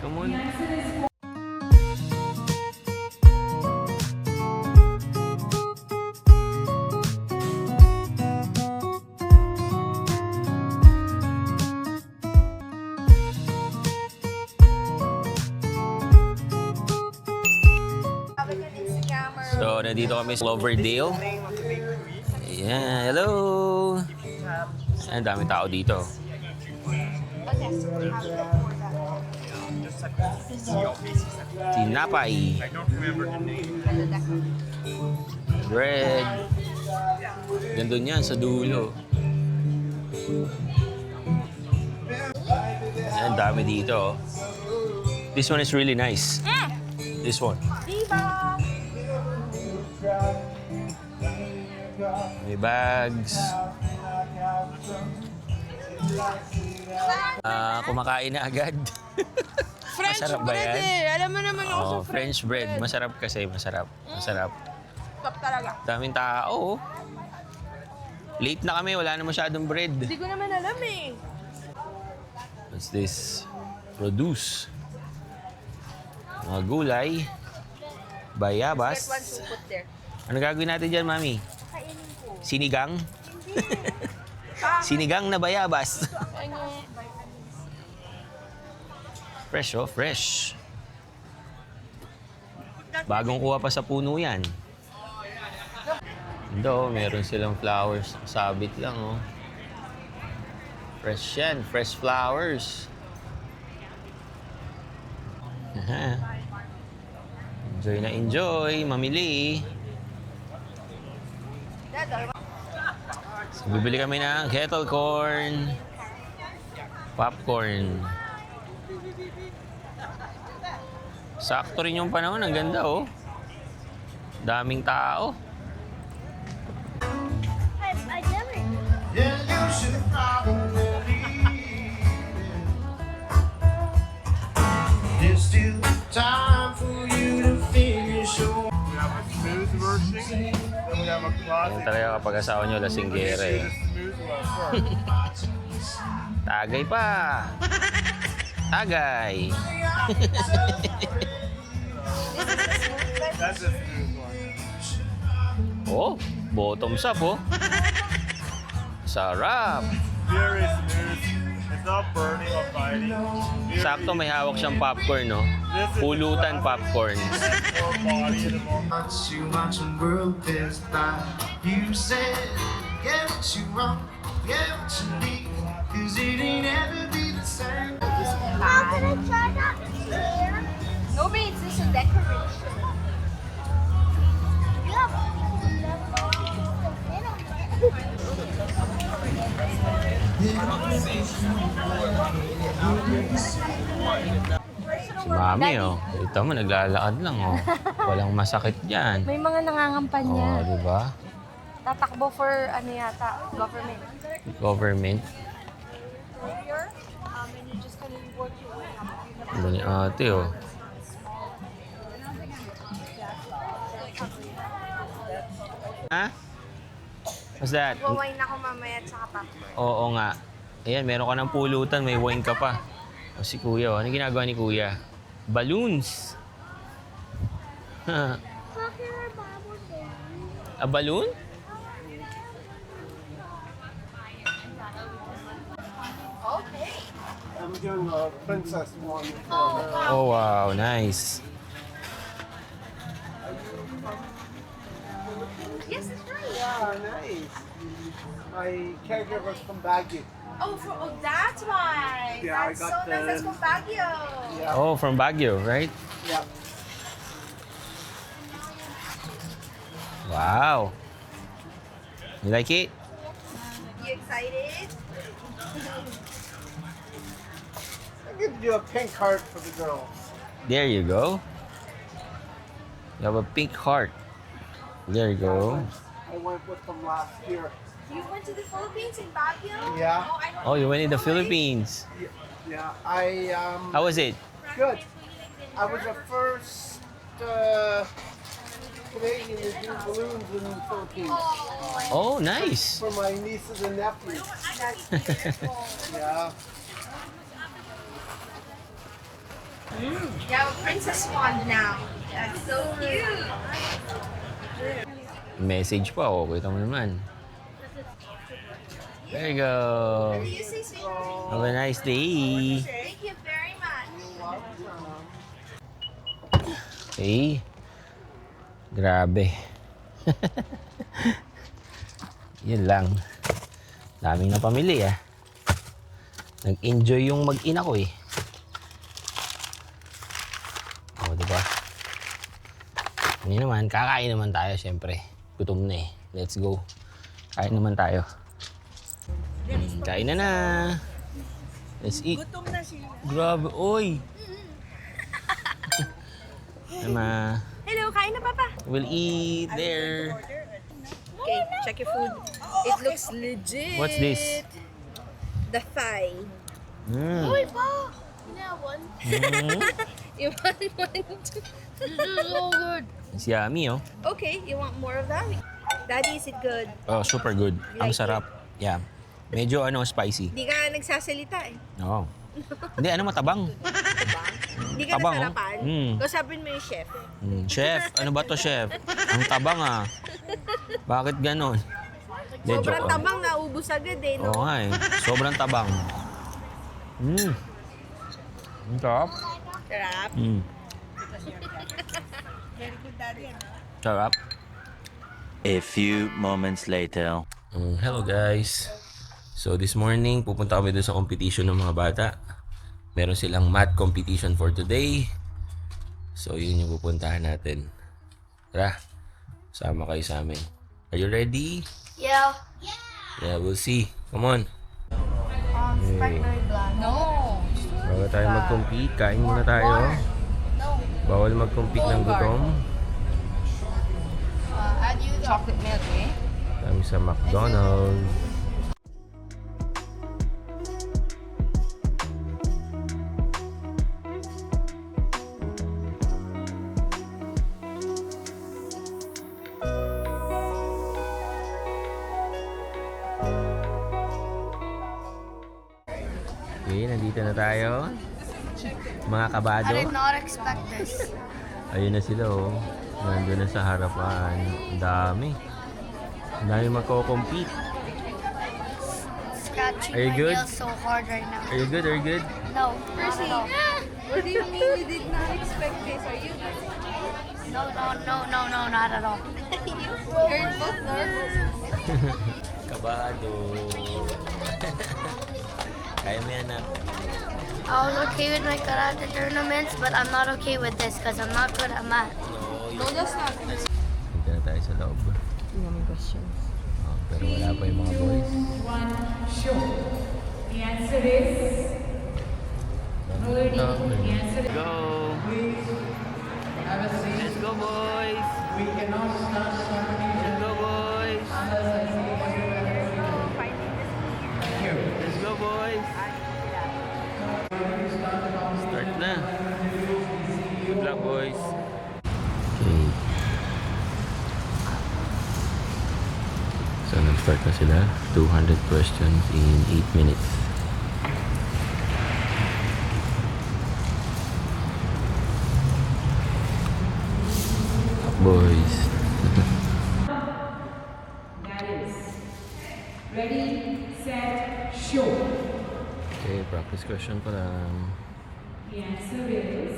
Come on. So, nandito kami sa Cloverdale. Ayan, hello! Ang dami tao dito. Tinapay. Bread. Gandun yan sa dulo. Ayan, dami dito. This one is really nice. This one. May bags. Kumakain na agad. French Masarap ba bread yan? Alam mo naman ako sa French bread. Masarap kasi, masarap. Masarap. Top talaga. Daming tao. Late na kami, wala na masyadong bread. Hindi ko naman alam eh. What's this? Produce. Mga gulay. Bayabas. Get one to put there. Ano gagawin natin dyan, Mami? Kainin ko. Sinigang? Sinigang na bayabas. Fresh, oh, fresh. Bagong kuha pa sa puno yan. Ito, meron silang flowers. Sabit lang, oh. Fresh yan, fresh flowers. Aha. Enjoy na enjoy, mamili. So, bibili kami ng kettle corn, popcorn. Sakto rin yung panahon, ang ganda oh. Daming tao. There's still time for you to finish your... We have a smooth version, then we have a Yan classic. talaga kapag asawa nyo, lasinggera eh. The smooth one first. Tagay pa! Tagay! That's a smooth one. Oh, bottoms up oh. Sarap! Very smooth. It's not burning or biting. Very Sakto may hawak siyang popcorn, no? This is Pulutan the popcorn. for body in the morning. You watch the world pass by. You said, get what you want, get what you need. Cause it ain't ever be the same. How can I try that here? No, but it's just a decoration. Yeah. Si Mami, oh. Ito mo, naglalakad lang, oh. Walang masakit dyan. May mga nangangampanya. Oh, di ba? Tatakbo for ano yata, government. Government. Here, and you just gonna work your way up. Ano ni ate, oh. Ha? What's that? Wawine ako mamaya at saka popcorn. Oo nga. Ayan, meron ka ng pulutan, may wine ka pa. O si Kuya, oh. Ano ginagawa ni Kuya? Balloons. A balloon? I'm doing a princess one. Oh, wow. Nice. Yes, it's right. Yeah, nice. My caregiver's from Baguio. Oh, that's why. Yeah, I That's got so nice. the- That's from Baguio. Yeah. Oh, from Baguio, right? Yeah. Wow. You like it? You excited? I'm gonna do a pink heart for the girls. There you go. You have a pink heart. There you go. I went with them last year. You went to the Philippines in Baguio? Yeah. Oh, I don't Oh, you went in the know. Philippines. Yeah, How was it? good. I was the first Canadian to do balloons in the Philippines Oh, nice. for my nieces and nephews. That's beautiful. Yeah. You have a princess wand now. That's so cute. Message pa, oh. Kita mo naman. There you go. You say sweet. Have a nice day. Thank you very much. Okay. Grabe. Yan lang. Daming napamili ah. Nag-enjoy yung mag-ina ko eh. O, diba? Hindi naman, kakain naman tayo syempre. Gutom na eh. Let's go. Kain naman tayo. Kain na na. Let's eat. Gutom na sila. Grabe, oy. Emma, Hello, kain na papa. we'll eat there. Okay, check your food. It looks legit. What's this? The thigh. Mm. Uy, pa! Yeah, one. You want one too? This is so good. It's yummy, oh. Okay, you want more of that? Daddy, is it good? Oh, super good. Ang Like sarap. Yeah. Medyo spicy. Di ka nagsasalita eh. Oo. Hindi, matabang. Di ka Tabang, oh. nasarapan. Mm. Kausapin mo yung chef. Chef, ano ba to, chef? Ang tabang ah. Bakit ganon? Hindi, Sobrang joke lang. tabang, naubos agad eh, no? Oo nga eh. Sobrang tabang. Ang sarap. Sarap. Sarap. A few moments later. Hello guys. So this morning, pupunta kami doon sa competition ng mga bata. Meron silang math competition for today. So yun yung pupuntahan natin. Tara, sama kayo sa amin. Are you ready? Yeah. Yeah, we'll see. Come on. Okay. No. Bago tayo mag-compete, kain muna tayo. Bawal mag-compete ng gutom. Add you chocolate milk, eh? Kami sa McDonald's. Okay, nandito na tayo. Mga kabado. I did not expect this. Ayun na sila oh. Nandun na sa harapan. Ang dami. Ang dami magko-compete. Scratching Are you my good? nails so hard right now. Are you good? Are you good? No, not at all. What do you mean you did not expect this? Are you No, not at all. You're both nervous? Kabado. Kaya mo yan ah. I was okay with my karate tournaments, but I'm not okay with this because I'm not good at math. No, that's not. Punta na tayo sa loob. questions. Oh, pero wala pa yung mga boys. The answer is ready. The answer is Go! Let's go boys! Let's go boys! Let's go boys! Start na! Good luck boys! Okay. So nag-start na sila. 200 questions in 8 minutes. Boys. that is ready, set, show. Okay, practice question pa lang. The answer is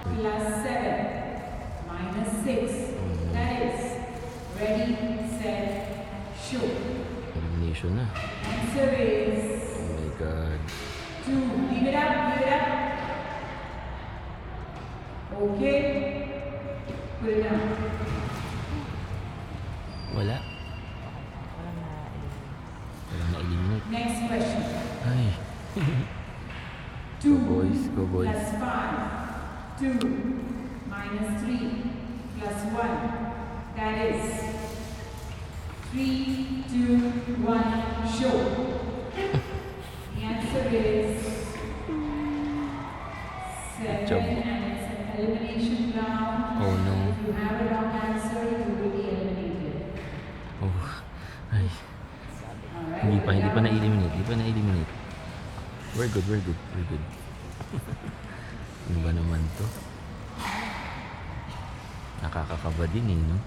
plus 7 minus 6. That is ready, set, show. Elimination na. Answer is Oh my God. 2. Leave it up, leave it up. Okay. Put it down. Wala. Walang na-eliminate. Next question. Ay. 2 Go boys, go boys. plus 5. 2 minus 3 plus 1. That is 3, 2, 1, show. The answer is 7 job. and it's an elimination round. Oh no. If you have a wrong answer, you will be eliminated. Oh. Ay. Alright? Hindi pa na-eliminate. Hindi pa na-eliminate. We're good. Ano ba naman to? Nakakakaba din eh, no?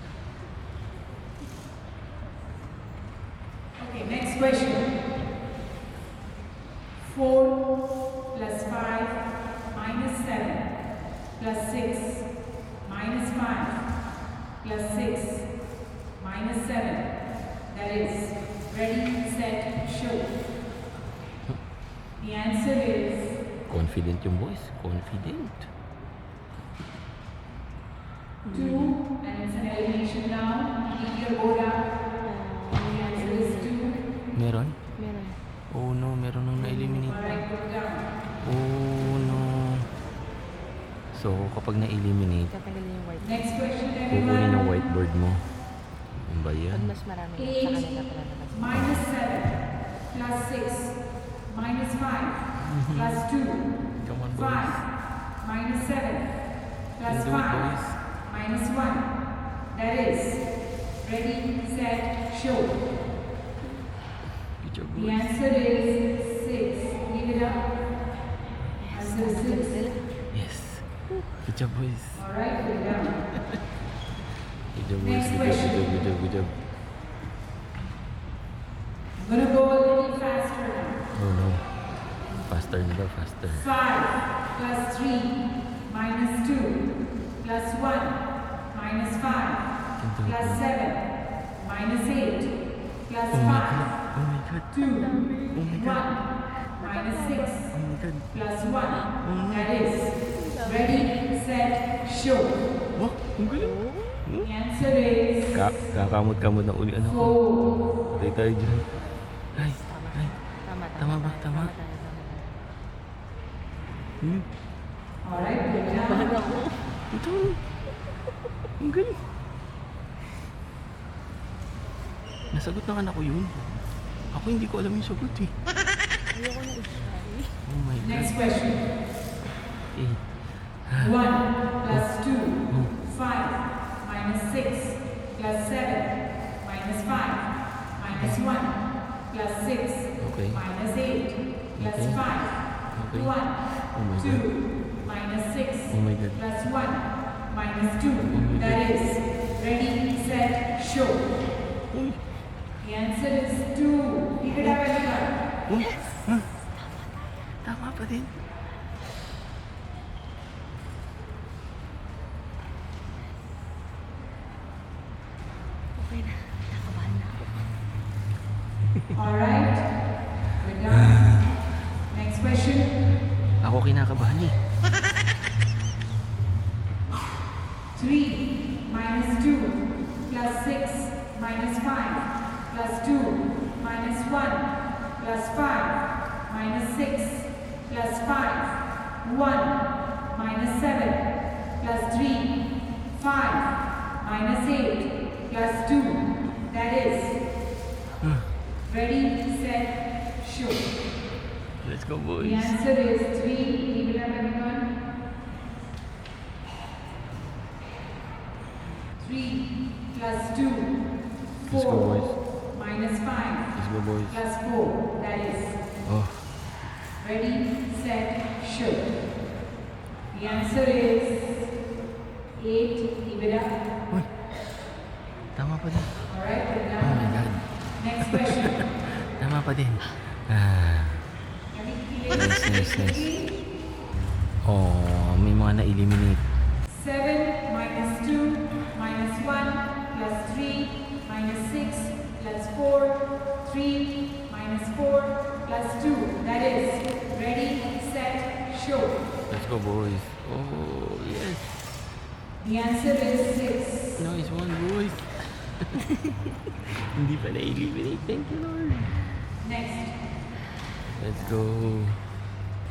Okay, next question. 4 plus 5 minus 7 plus 6 minus 5 plus 6 minus 7. That is, ready, set, show. The answer is Confident yung boys. Confident. 2, and it's an elimination now. Keep your board up. The answer is 2. Meron? Meron. Oh no, meron nang na-eliminate. Alright, put down. Oh no. So, kapag na-eliminate, Tatanggalin yung white. Next question, kukunin everyone. ng whiteboard mo. Ano ba Pag yan? mas marami, sa 8 kanila palalabas. minus 7 plus 6 minus 5 plus 2 Come on, 5 boys. minus 7 plus Can do it, 5 boys. minus 1. That is, ready, set, show. Good job, The boys. answer is 6. Leave it up. Answer is 6. Yes. Good job, boys. Alright, put it down. Good job, boys. Next Good question. job. Good job. I'm gonna go a little faster now. Oh no. Faster na daw, faster. 5 plus 3 minus 2 plus 1 minus 5 plus 7 minus 8 plus 5 Oh my god. 2 Oh my 1 god. minus 6 Oh my god. plus 1. That is, ready, set, show. Oh, ang galing. The answer is Kakamot-kamot na uli. Ano ko? 4. Patay tayo dyan. Ay. Tama ba? Tama. Alright, put it down. Ito. Ang galing. Nasagot na kan ako yun. Ako hindi ko alam yung sagot eh. Oh my God. Next question. Eh. 1 plus 2, 5 minus 6 plus 7 minus 5 minus 1 plus 6 Okay. minus 8 plus Okay. 5 Okay. 1 Oh my 2 God. minus 6 Oh my God. plus 1 minus 2. my That God. is, ready, set, show. Uy. The answer is 2. Leave it up, everyone. Uy. Tama pa din. Alright, we're done. Next question. Ako kinakabahan eh. 3 minus 2 plus 6 minus 5 plus 2 minus 1 plus 5 minus 6 plus 5 1 minus 7 plus 3 5 minus 8 plus 2. That is, ready, set, show. Let's go, The boys. answer is 3. Leave it up, everyone. 3 plus 2, 4 Let's go, boys. minus 5 Let's go, boys. plus 4. That is, Oh. ready, set, show. The answer is 8. Leave it up. Uy. Tama pa din. Alright, put it Oh my down. God. Next question. Tama pa din. Ah. Nice, nice. Oh, may mga na-eliminate. 7 minus 2 minus 1 plus 3 minus 6 plus 4 3 minus 4 plus 2. That is, ready, set, show. Let's go, boys. Oh, yes. The answer is 6. Nice one, boys. Hindi pa na-eliminate. Thank you, Lord. Next. Let's go.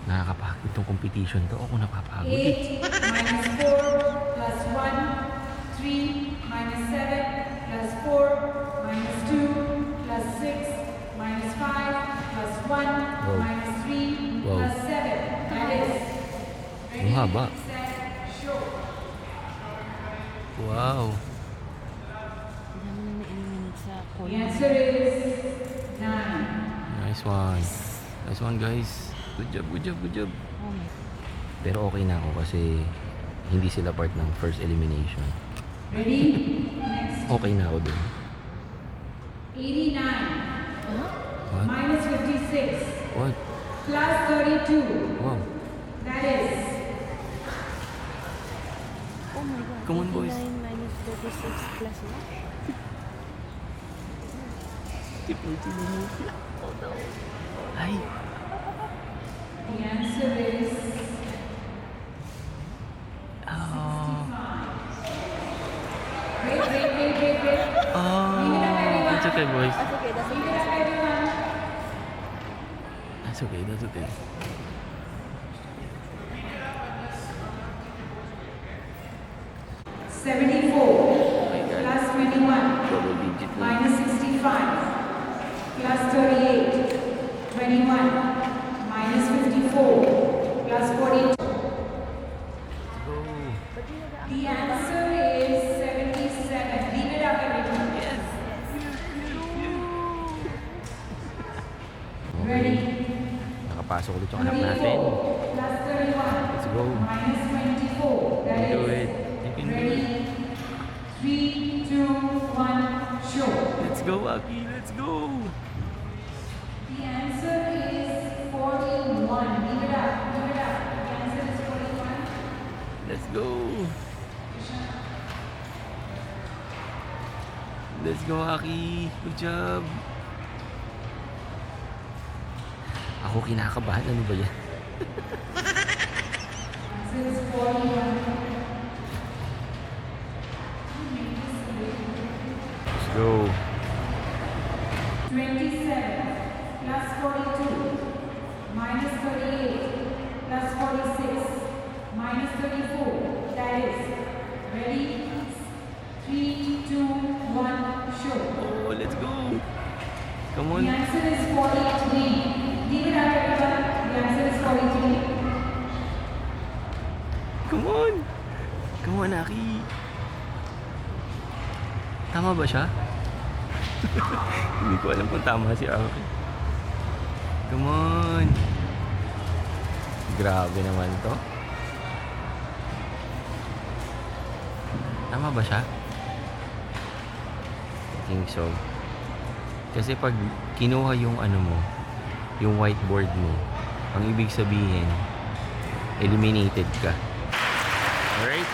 Nakakapagod itong competition to. Ako napapagod eh. 8 minus 4 plus 1 3 minus 7 plus 4 minus 2 plus 6 minus 5 plus 1 Wow. minus 3 Wow. plus 7. That is, Ang haba. set, show. Wow. Ang dami na na-eliminate sa The corner. answer is 9. Nice one. Nice one, guys. Good job, good job, good job. Pero okay na ako kasi hindi sila part ng first elimination. Ready? Next. Okay na ako dun. 89 What? minus 56 What? plus 32. Wow. That is Oh my god. Come on, boys. 89 minus 36 plus what? Oh no. Ay. the answer is Oh. wait. Oh. It's okay, boys. That's okay, that's Leave okay. it up, everyone. That's okay, that's okay. Plus 21 Double digit na. minus 65 plus 38. 21 minus 54 plus 42. Go. The answer is 77. Leave it up, everyone. Yes. Ready? Nakapasok ulit yung anak natin. 34 plus 31 Let's go. minus 24. That You can do is it. You can do ready. it. 3, 2, 1, show. Let's go, Aki. Let's go. The answer is 41. Leave it up. Leave it up. The answer is 41. Let's go. Let's go, Aki. Good job. Ako kinakabahan. Ano ba yan? Answer is 41. Let's go. 27 plus 42 minus 38 plus 46 minus 34. That is ready. 3, 2, 1, show. Oh, let's go. Come The on. answer is 43. Leave it up, everyone. The answer is 43. Come on. Come on, Aki. Tama ba siya? Hindi ko alam kung tama si Aki. Come on. Grabe naman to. Tama ba siya? I think so. Kasi pag kinuha yung ano mo, yung whiteboard mo, ang ibig sabihin, eliminated ka. Alright?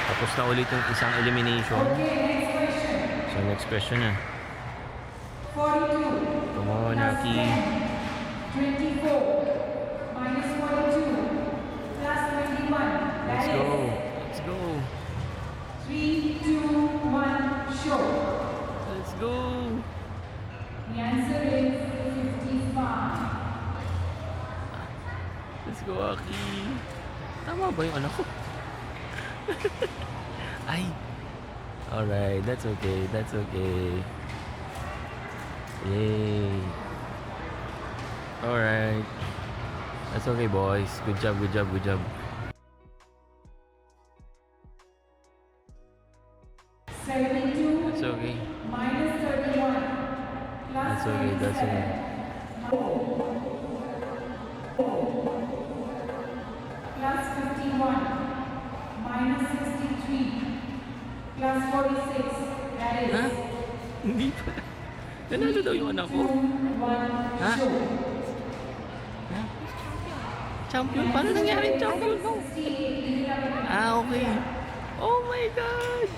Tapos na ulit yung isang elimination. Okay, next question. So next question na. 42 Come on, plus Aki. 10, 24 minus 42 plus 21. That Let's is go. Let's go. 3, 2, 1, show. Let's go. The answer is 55. Let's go, Aki. Tama ba yung anak ko? Ay. Alright, that's okay. That's okay. Yay. Alright. That's okay, boys. Good job, good job, good job. 72 That's okay. minus 31 plus That's okay, that's 27. okay. Plus 51 minus 63 plus 46. That is Ha? Hindi pa. Nanalo daw yung anak ko. 1, Ha? show. Ha? Champion? Paano nangyari yung champion? 68. Ah, okay. Oh my God!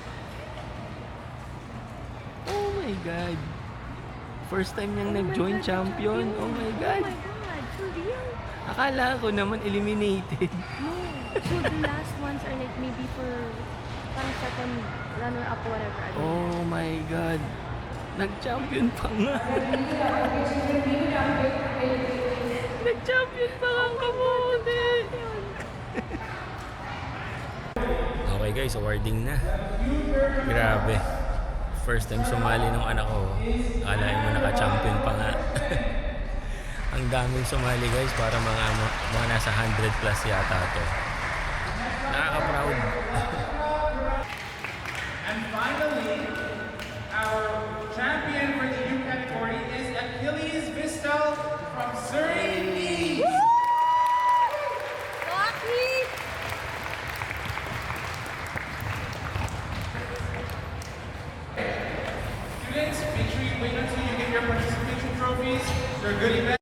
Oh my God! First time niyang nag-join champion. Oh my God! Oh my god, for real? Akala ko naman eliminated. No. So the last ones are like maybe for parang second runner-up whatever. I don't know. Oh my God! Nag-champion pa nga. Nag-champion pa nga ang kamote. Okay guys, awarding na. Grabe. First time sumali nung anak ko. Akalain mo naka-champion pa nga. Ang daming sumali guys, para mga nasa 100 plus yata to. Nakaka-proud. And finally, our champion for the U category is Achilles Vistal from wait until you get your participation trophies. They're goodie bags.